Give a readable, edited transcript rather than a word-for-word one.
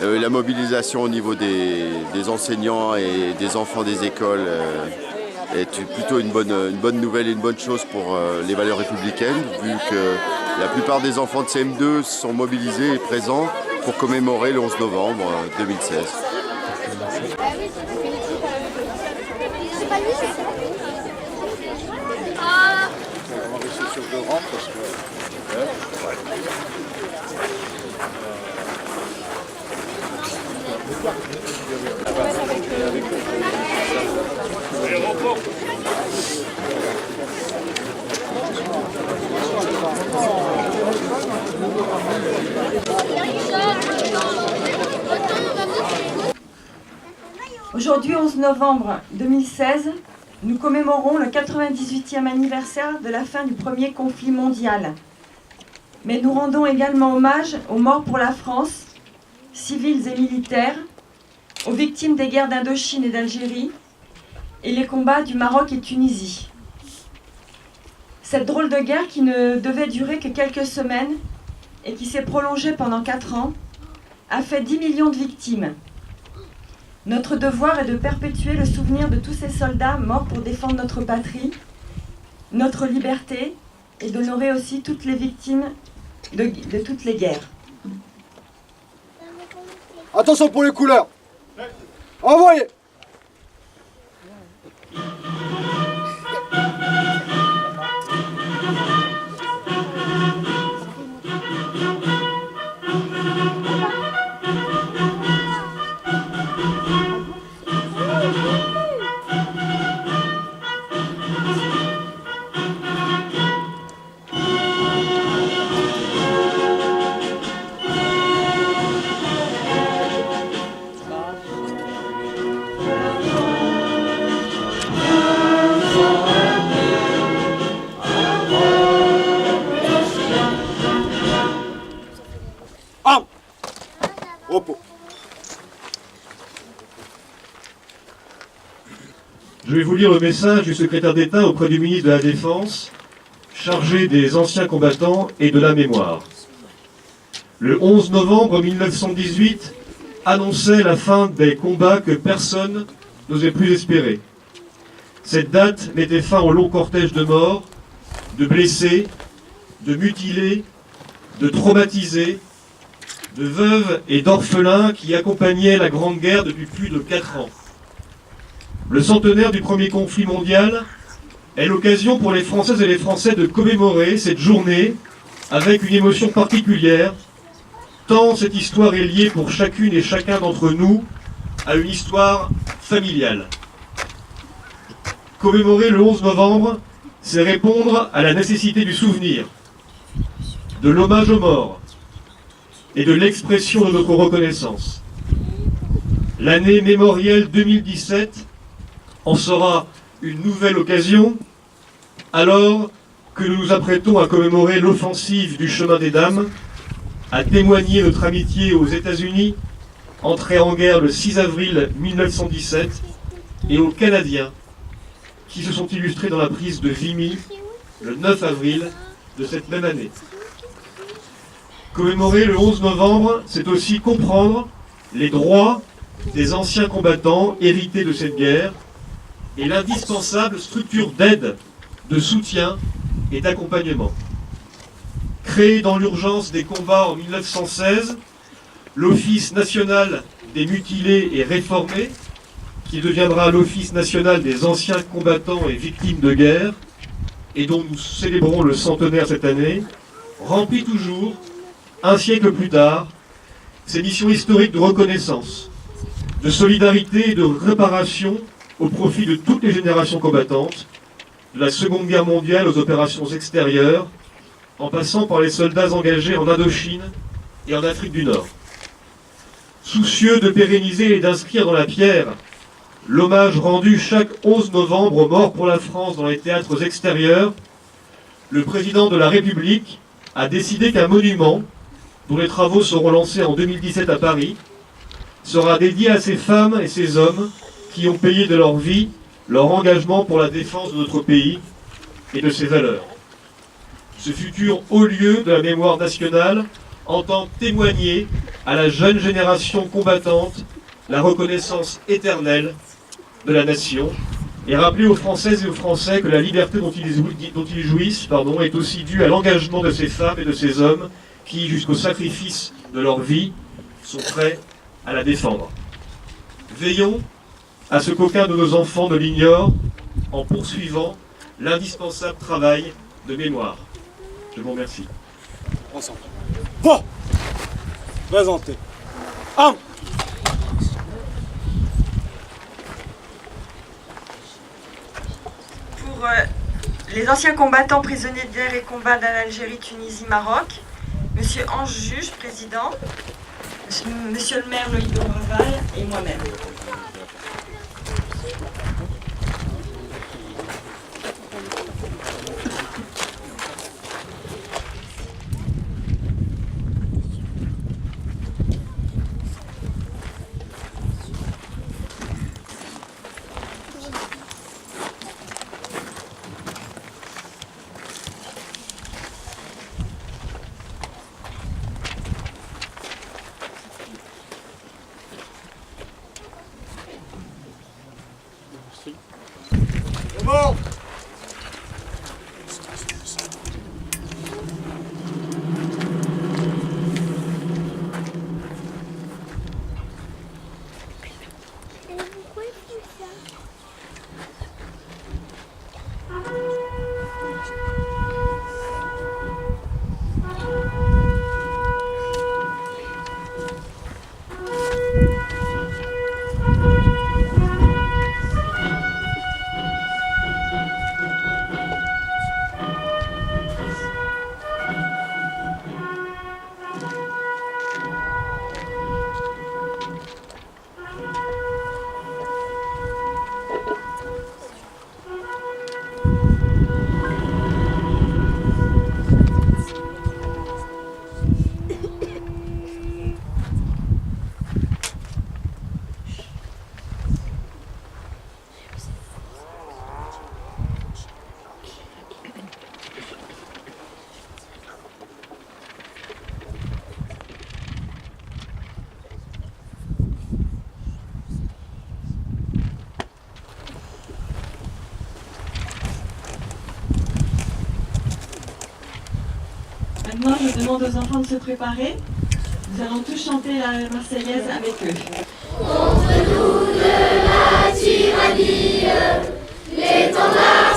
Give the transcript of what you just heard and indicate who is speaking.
Speaker 1: La mobilisation au niveau des enseignants et des enfants des écoles est plutôt une bonne nouvelle et une bonne chose pour les valeurs républicaines, vu que la plupart des enfants de CM2 sont mobilisés et présents pour commémorer le 11 novembre 2016.
Speaker 2: Aujourd'hui, 11 novembre 2016, nous commémorons le 98e anniversaire de la fin du premier conflit mondial. Mais nous rendons également hommage aux morts pour la France, civils et militaires, aux victimes des guerres d'Indochine et d'Algérie, et les combats du Maroc et Tunisie. Cette drôle de guerre qui ne devait durer que quelques semaines et qui s'est prolongée pendant 4 ans, a fait 10 millions de victimes. Notre devoir est de perpétuer le souvenir de tous ces soldats morts pour défendre notre patrie, notre liberté, et d'honorer aussi toutes les victimes de toutes les guerres.
Speaker 3: Attention pour les couleurs. Envoyez. Repos.
Speaker 4: Je vais vous lire le message du secrétaire d'État auprès du ministre de la Défense, chargé des anciens combattants et de la mémoire. Le 11 novembre 1918 annonçait la fin des combats que personne n'osait plus espérer. Cette date mettait fin au long cortège de morts, de blessés, de mutilés, de traumatisés, de veuves et d'orphelins qui accompagnaient la Grande Guerre depuis plus de 4 ans. Le centenaire du premier conflit mondial est l'occasion pour les Françaises et les Français de commémorer cette journée avec une émotion particulière, tant cette histoire est liée pour chacune et chacun d'entre nous à une histoire familiale. Commémorer le 11 novembre, c'est répondre à la nécessité du souvenir, de l'hommage aux morts et de l'expression de notre reconnaissance. L'année mémorielle 2017 en sera une nouvelle occasion, alors que nous nous apprêtons à commémorer l'offensive du chemin des dames, à témoigner notre amitié aux États-Unis, entrés en guerre le 6 avril 1917, et aux Canadiens, qui se sont illustrés dans la prise de Vimy le 9 avril de cette même année. Commémorer le 11 novembre, c'est aussi comprendre les droits des anciens combattants hérités de cette guerre et l'indispensable structure d'aide, de soutien et d'accompagnement. Créé dans l'urgence des combats en 1916, l'Office national des mutilés et réformés, qui deviendra l'Office national des anciens combattants et victimes de guerre, et dont nous célébrons le centenaire cette année, remplit toujours, un siècle plus tard, ses missions historiques de reconnaissance, de solidarité et de réparation au profit de toutes les générations combattantes, de la Seconde Guerre mondiale aux opérations extérieures, en passant par les soldats engagés en Indochine et en Afrique du Nord. Soucieux de pérenniser et d'inscrire dans la pierre l'hommage rendu chaque 11 novembre aux morts pour la France dans les théâtres extérieurs, le président de la République a décidé qu'un monument, dont les travaux seront lancés en 2017 à Paris, sera dédié à ces femmes et ces hommes qui ont payé de leur vie leur engagement pour la défense de notre pays et de ses valeurs. Ce futur haut lieu de la mémoire nationale entend témoigner à la jeune génération combattante la reconnaissance éternelle de la nation et rappeler aux Françaises et aux Français que la liberté dont ils jouissent est aussi due à l'engagement de ces femmes et de ces hommes qui, jusqu'au sacrifice de leur vie, sont prêts à la défendre. Veillons à ce qu'aucun de nos enfants ne l'ignore en poursuivant l'indispensable travail de mémoire. Je vous remercie.
Speaker 3: Ensemble. Pour présenter. Armes.
Speaker 2: Pour les anciens combattants prisonniers de guerre et combat d'Algérie, Tunisie, Maroc, Monsieur Ange Juge, président, Monsieur le maire Loïc de Reval et moi-même.
Speaker 3: Mort.
Speaker 5: Pourquoi il fait ça?
Speaker 2: Maintenant, je demande aux enfants de se préparer. Nous allons tous chanter la Marseillaise avec eux.
Speaker 5: Contre nous de la tyrannie, l'étendard